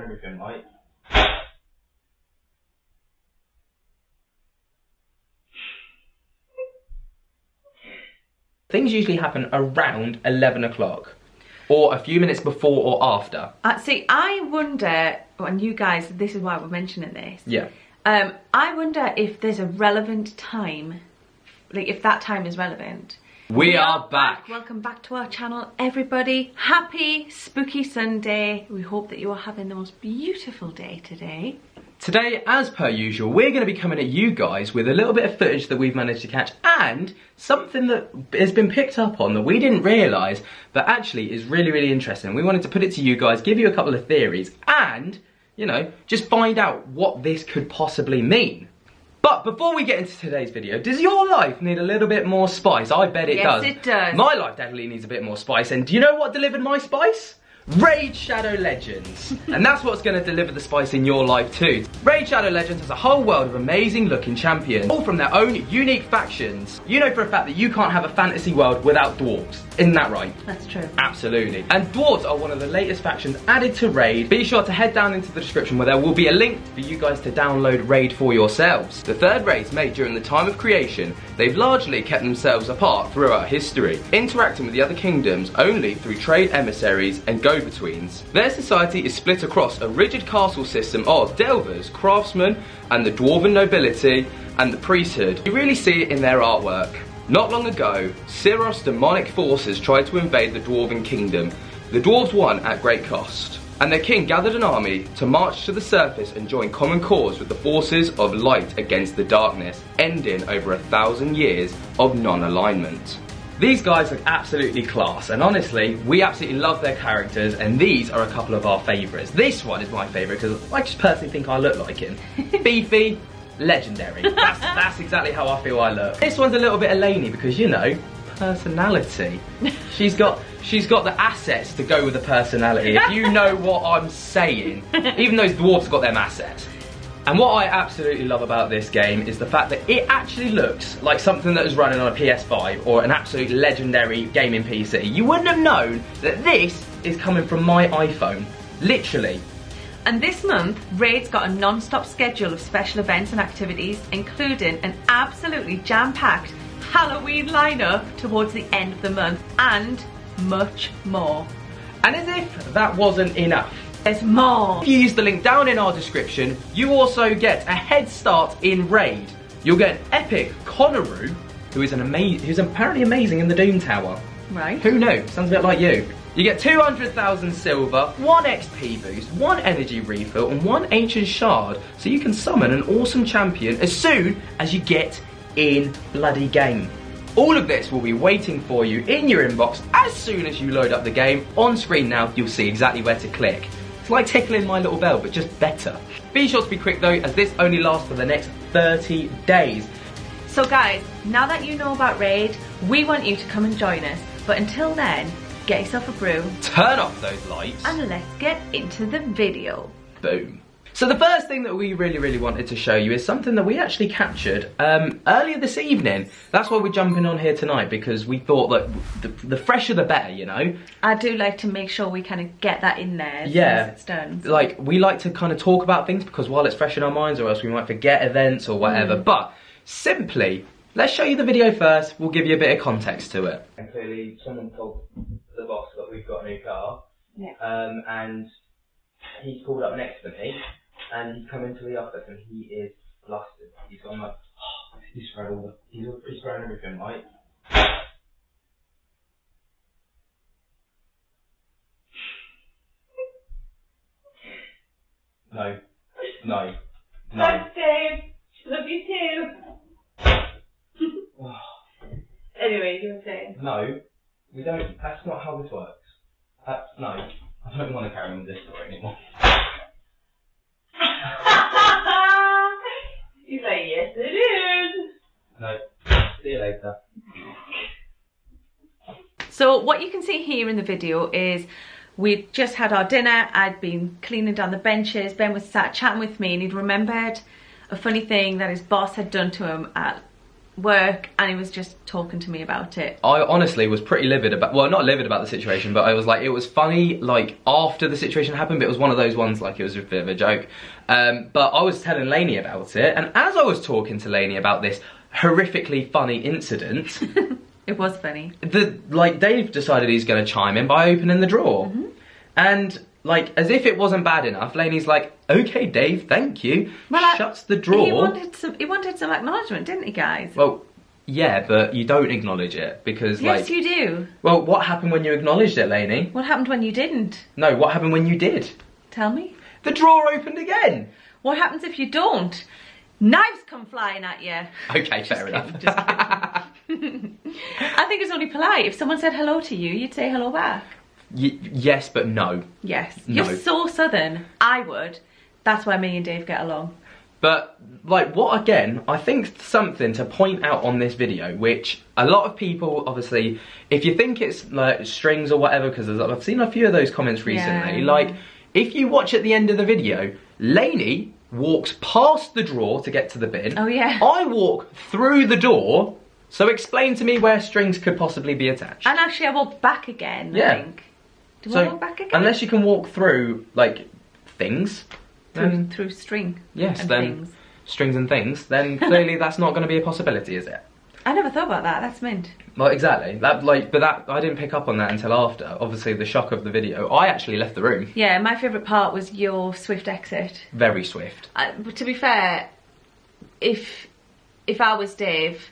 everything, right? Things usually happen around 11 o'clock. Or a few minutes before or after. See, I wonder, and you guys, this is why we're mentioning this. Yeah. I wonder if there's a relevant time, like if that time is relevant. We are back. Welcome back to our channel, everybody. Happy Spooky Sunday. We hope that you are having the most beautiful day today. Today, as per usual, we're going to be coming at you guys with a little bit of footage that we've managed to catch and something that has been picked up on that we didn't realise but actually is really, really interesting. We wanted to put it to you guys, give you a couple of theories and, you know, just find out what this could possibly mean. But before we get into today's video, does your life need a little bit more spice? I bet it does. Yes, it does. My life definitely needs a bit more spice, and do you know what delivered my spice? Raid Shadow Legends. And that's what's going to deliver the spice in your life too. Raid Shadow Legends has a whole world of amazing looking champions, all from their own unique factions. You know for a fact that you can't have a fantasy world without dwarves. Isn't that right? That's true. Absolutely. And dwarves are one of the latest factions added to Raid. Be sure to head down into the description where there will be a link for you guys to download Raid for yourselves. The third race made during the time of creation, they've largely kept themselves apart throughout history, interacting with the other kingdoms only through trade emissaries and go-betweens. Their society is split across a rigid castle system of delvers, craftsmen, and the dwarven nobility and the priesthood. You really see it in their artwork. Not long ago, Siros' demonic forces tried to invade the Dwarven Kingdom. The dwarves won at great cost, and their king gathered an army to march to the surface and join common cause with the forces of light against the darkness, ending over 1,000 years of non-alignment. These guys look absolutely class, and honestly, we absolutely love their characters, and these are a couple of our favourites. This one is my favourite because I just personally think I look like him. Beefy, legendary. That's exactly how I feel I look. This one's a little bit Elaine because, you know, personality. She's got the assets to go with the personality, if you know what I'm saying. Even those dwarves have got them assets. And what I absolutely love about this game is the fact that it actually looks like something that is running on a PS5 or an absolute legendary gaming PC. You wouldn't have known that this is coming from my iPhone. Literally. And this month, Raid's got a non-stop schedule of special events and activities, including an absolutely jam-packed Halloween lineup towards the end of the month, and much more. And as if that wasn't enough, there's more. If you use the link down in our description, you also get a head start in Raid. You'll get an epic Conneru, who's apparently amazing in the Doom Tower. Right. Who knew? Sounds a bit like you. You get 200,000 silver, 1 XP boost, 1 energy refill, and 1 ancient shard, so you can summon an awesome champion as soon as you get in bloody game. All of this will be waiting for you in your inbox as soon as you load up the game. On screen now, you'll see exactly where to click. It's like tickling my little bell, but just better. Be sure to be quick though, as this only lasts for the next 30 days. So guys, now that you know about Raid, we want you to come and join us. But until then, get yourself a brew, turn off those lights, and let's get into the video. Boom. So the first thing that we really wanted to show you is something that we actually captured earlier this evening. That's why we're jumping on here tonight, because we thought that the fresher the better, you know? I do like to make sure we kind of get that in there as soon as it's done. Like, we like to kind of talk about things because while it's fresh in our minds, or else we might forget events or whatever. But simply, let's show you the video first, we'll give you a bit of context to it. And clearly someone told the boss that we've got a new car. Yeah. And he's pulled up next to me. And he's come into the office and he is flustered. He's gone like, oh, he's spraying everything, right? No. No. No. Thanks, Dave. Love you too. Anyway, you were saying? No. We don't, that's not how this works. No. I don't want to carry on with this story anymore. He's like, yes it is. No. See you later. So what you can see here in the video is we'd just had our dinner. I'd been cleaning down the benches. Ben was sat chatting with me and he'd remembered a funny thing that his boss had done to him at work and he was just talking to me about it. I honestly was pretty livid about, well, not livid about the situation, but I was like, it was funny, like, after the situation happened, but it was one of those ones, like, it was a bit of a joke. But I was telling Lainey about it, and as I was talking to Lainey about this horrifically funny incident... It was funny. Dave decided he's going to chime in by opening the drawer. And... like, as if it wasn't bad enough, Lainey's like, okay, Dave, thank you. Well, shuts the drawer. He wanted some acknowledgement, didn't he, guys? Well, yeah, but you don't acknowledge it because, yes, you do. Well, what happened when you acknowledged it, Lainey? What happened when you didn't? No, what happened when you did? Tell me. The drawer opened again. What happens if you don't? Knives come flying at you. Okay, fair enough. Just kidding. I think it's only polite. If someone said hello to you, you'd say hello back. Yes, but no. Yes. No. You're so southern. I would. That's why me and Dave get along. But, like, what, again, I think something to point out on this video, which a lot of people, obviously, if you think it's, like, strings or whatever, because I've seen a few of those comments recently, like, if you watch at the end of the video, Lainey walks past the drawer to get to the bin. Oh, yeah. I walk through the door, so explain to me where strings could possibly be attached. And actually, I walk back again, yeah. I think. Do I walk back again? Unless you can walk through, like, things. Through string. Yes, and then things. Strings and things, then clearly that's not going to be a possibility, is it? I never thought about that. That's mint. Well, exactly. But I didn't pick up on that until after. Obviously, the shock of the video. I actually left the room. Yeah, my favourite part was your swift exit. Very swift. But to be fair, if I was Dave,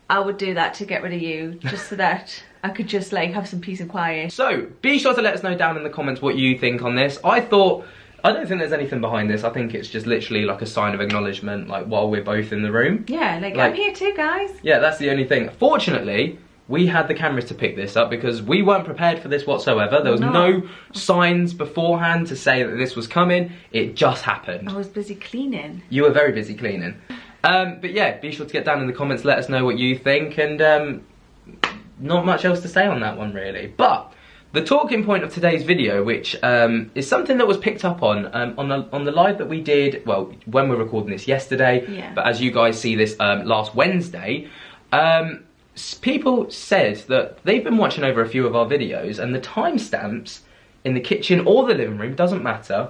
I would do that to get rid of you, just so that I could just, like, have some peace and quiet. So, be sure to let us know down in the comments what you think on this. I don't think there's anything behind this. I think it's just literally like a sign of acknowledgement, like, while we're both in the room. Yeah, like I'm here too, guys. Yeah, that's the only thing. Fortunately, we had the cameras to pick this up because we weren't prepared for this whatsoever. There was no signs beforehand to say that this was coming. It just happened. I was busy cleaning. You were very busy cleaning. But yeah, be sure to get down in the comments, let us know what you think, and not much else to say on that one, really. But the talking point of today's video, which is something that was picked up on the live that we did, well, when we're recording this yesterday, but as you guys see this last Wednesday, people said that they've been watching over a few of our videos, and the timestamps in the kitchen or the living room, doesn't matter,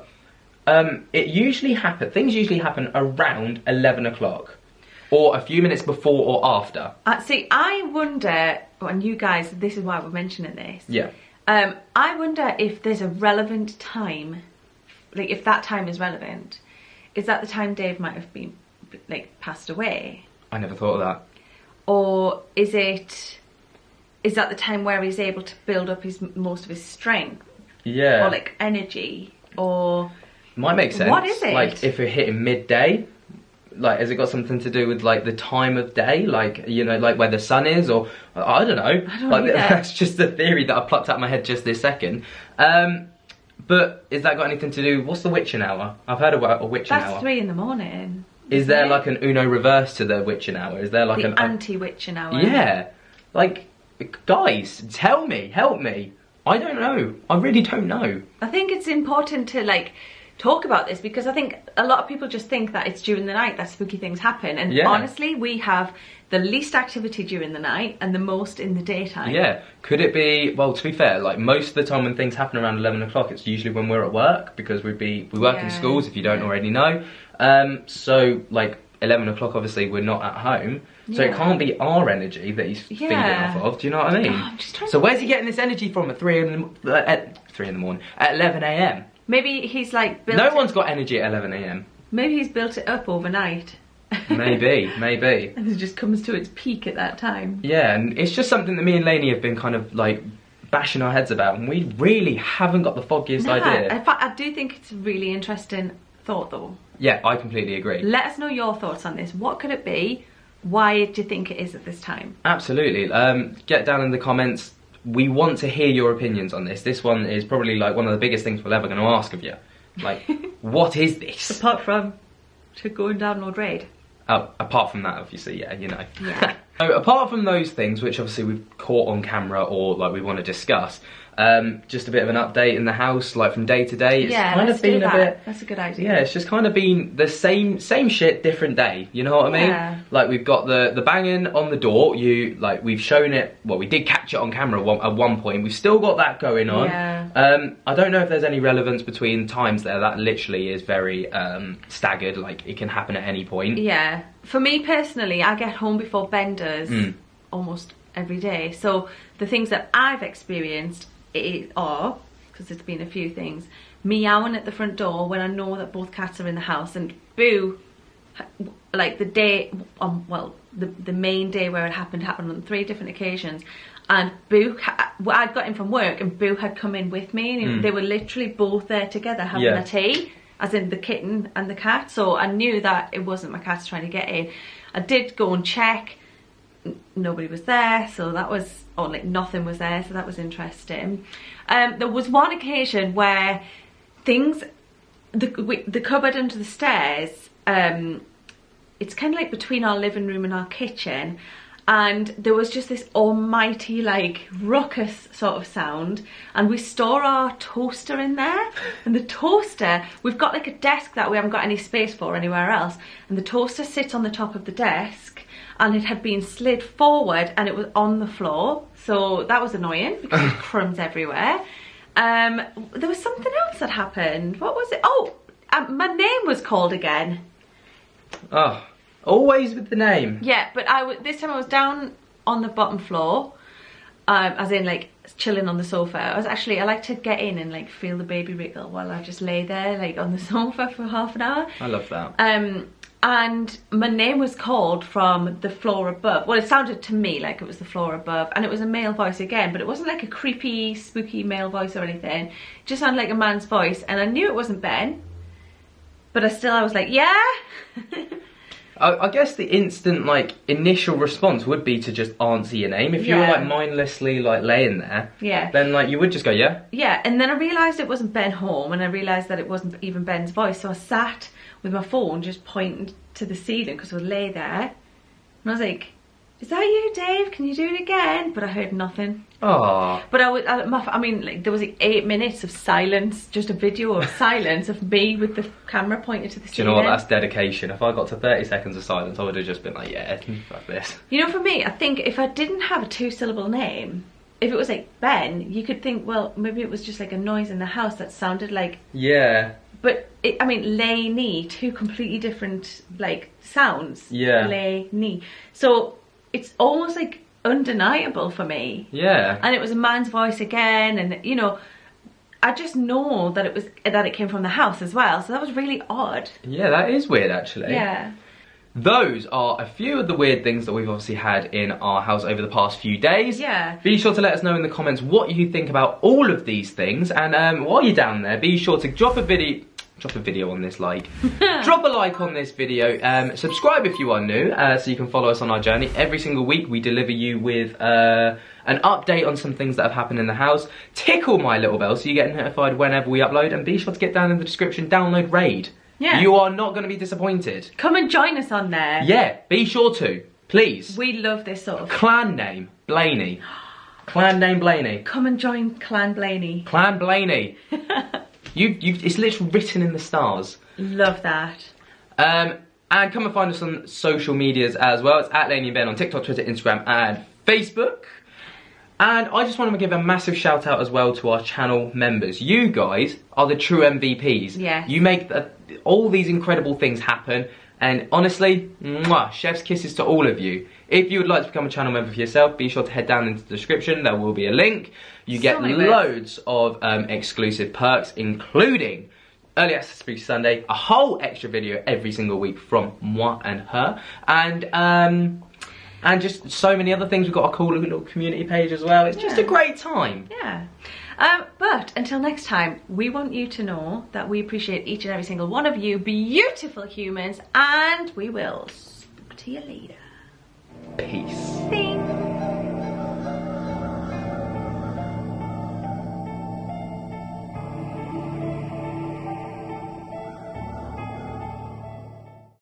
things usually happen around 11 o'clock. Or a few minutes before or after. See, I wonder, and you guys, this is why we're mentioning this. Yeah. I wonder if there's a relevant time, like if that time is relevant. Is that the time Dave might have been, like, passed away? I never thought of that. Or is that the time where he's able to build up most of his strength? Yeah. Or, like, energy? Or... Might make sense. What is it? Like, if we're hitting midday, like, has it got something to do with, like, the time of day? Like, you know, like where the sun is? Or, I don't know. I don't like, either. That's just a theory that I plucked out of my head just this second. But is that got anything to do... What's the witching hour? I've heard about a witching hour. That's 3 in the morning. Is there, like, an Uno reverse to the witching hour? Is there, like, the anti-witching hour? Yeah. Like, guys, tell me, help me. I don't know. I really don't know. I think it's important to, like, talk about this because I think a lot of people just think that it's during the night that spooky things happen, and honestly we have the least activity during the night and the most in the daytime. Yeah. Could it be, well, to be fair, like most of the time when things happen around 11 o'clock it's usually when we're at work, because we work in schools, if you don't already know. So like 11 o'clock obviously we're not at home, so it can't be our energy that he's feeding off of, do you know what I mean? I'm just trying so where's he getting this energy from at 3 in the morning, at 11 a.m? Maybe he's like built No one's got energy at 11 a.m. Maybe he's built it up overnight. Maybe. And it just comes to its peak at that time. Yeah, and it's just something that me and Lainey have been kind of like bashing our heads about, and we really haven't got the foggiest idea. In fact, I do think it's a really interesting thought though. Yeah, I completely agree. Let us know your thoughts on this. What could it be? Why do you think it is at this time? Absolutely. Get down in the comments. We want to hear your opinions on this. This one is probably like one of the biggest things we're ever going to ask of you. Like, what is this? Apart from to go and download Raid. Oh, apart from that, obviously, yeah, you know. Yeah. So, apart from those things, which obviously we've caught on camera or like we want to discuss, just a bit of an update in the house, like from day to day. It's kind of been a bit. That's a good idea. Yeah, it's just kind of been the same shit, different day. You know what I mean? Yeah. Like we've got the banging on the door. We've shown it. Well, we did catch it on camera at one point. We've still got that going on. Yeah. I don't know if there's any relevance between times there. That literally is very staggered. Like it can happen at any point. Yeah. For me personally, I get home before Ben does almost every day. So the things that I've experienced are, because there's been a few things, meowing at the front door when I know that both cats are in the house, and Boo, like the day, the main day where it happened on 3 different occasions, and Boo, I'd got in from work and Boo had come in with me, and they were literally both there together having a tea, as in the kitten and the cat, so I knew that it wasn't my cats trying to get in. I did go and check, nobody was there, so that was, or like nothing was there, so that was interesting. There was one occasion where the cupboard under the stairs, it's kind of like between our living room and our kitchen, and there was just this almighty like ruckus sort of sound, and we store our toaster in there, and the toaster, we've got like a desk that we haven't got any space for anywhere else, and the toaster sits on the top of the desk, and it had been slid forward and it was on the floor, so that was annoying because there's crumbs everywhere. There was something else that happened. What was it? Oh, my name was called again. Oh, always with the name. Yeah, but this time I was down on the bottom floor, as in like chilling on the sofa. I like to get in and like feel the baby wriggle while I just lay there like on the sofa for half an hour. I love that. And my name was called from the floor above. Well, it sounded to me like it was the floor above, and it was a male voice again, but it wasn't like a creepy, spooky male voice or anything. It just sounded like a man's voice, and I knew it wasn't Ben, but I was like, yeah. I guess the instant like initial response would be to just answer your name. If you were like mindlessly like laying there, then like you would just go, yeah. Yeah, and then I realised it wasn't Ben home, and I realised that it wasn't even Ben's voice, so I sat with my phone just pointing to the ceiling because I lay there, and I was like, is that you, Dave? Can you do it again? But I heard nothing. Oh. But I mean, like, there was like 8 minutes of silence, just a video of silence of me with the camera pointed to the ceiling. Do you know what? That's dedication. If I got to 30 seconds of silence, I would have just been like, yeah, fuck this. You know, for me, I think if I didn't have a 2-syllable name, if it was like Ben, you could think, well, maybe it was just like a noise in the house that sounded like... Yeah. But, I mean, lay-ni, 2 completely different, like, sounds. Yeah. Lay-ni. So, it's almost, like, undeniable for me. Yeah. And it was a man's voice again, and, you know, I just know that it came from the house as well, so that was really odd. Yeah, that is weird, actually. Yeah. Those are a few of the weird things that we've obviously had in our house over the past few days. Yeah. Be sure to let us know in the comments what you think about all of these things. And while you're down there, be sure to drop a video on this like. Drop a like on this video. Subscribe if you are new, so you can follow us on our journey. Every single week we deliver you with an update on some things that have happened in the house. Tickle my little bell so you get notified whenever we upload. And be sure to get down in the description, download Raid. Yeah. You are not going to be disappointed. Come and join us on there. Yeah, be sure to. Please. We love this sort of... Clan name, Blaney. Clan name, Blaney. Come and join Clan Blaney. Clan Blaney. It's literally written in the stars. Love that. And come and find us on social medias as well. It's at Laney and Ben on TikTok, Twitter, Instagram and Facebook. And I just want to give a massive shout out as well to our channel members. You guys are the true MVPs. Yes. You make all these incredible things happen. And honestly, mwah, chef's kisses to all of you. If you would like to become a channel member for yourself, be sure to head down into the description. There will be a link. You get loads of exclusive perks, including Early Access Spooky Sunday, a whole extra video every single week from moi and her. And just so many other things. We've got a cool little community page as well. It's just a great time. Yeah. But until next time, we want you to know that we appreciate each and every single one of you beautiful humans, and we will speak to you later. Peace. Thanks.